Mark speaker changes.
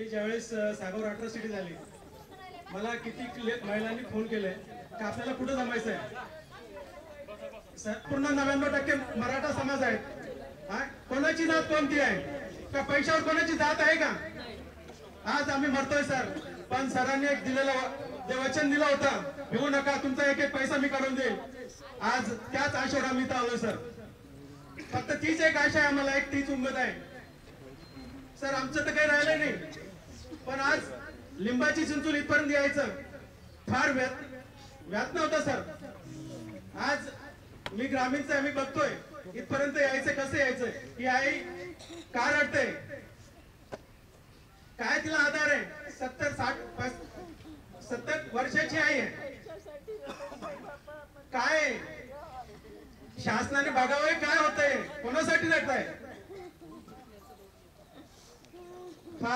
Speaker 1: मी ज्यावेळेस सागौर अॅट्रॉसिटी झाली, मला किती महिलांनी फोन केले की आपल्याला कुठं जमायचं आहे. पूर्ण 99% मराठा समाज आहे. कोणाची जात कोणती आहे का, पैशावर कोणाची जात आहे का? आज आम्ही मरतोय सर, पण सरांनी एक दिलेलं जे वचन दिलं होतं, भिवू नका, तुमचा एक एक पैसा मी काढून देईल. आज त्याच आशेवर आम्ही इथं आलोय सर. फक्त तीच एक आशा आहे आम्हाला, एक तीच उमेद आहे सर. आमचं तर काही राहिलं नाही, पण आज लिंबाची चिंचूल इथपर्यंत यायचं फार व्यात नव्हतं सर. आज मी ग्रामीणचं आहे, मी बघतोय इथपर्यंत यायचं कसं यायचं. ही आई का रडते, काय तिला आधार आहे? 70 वर्षाची आई आहे. काय शासनाने बघावं काय होतंय, कोणासाठी रडताय?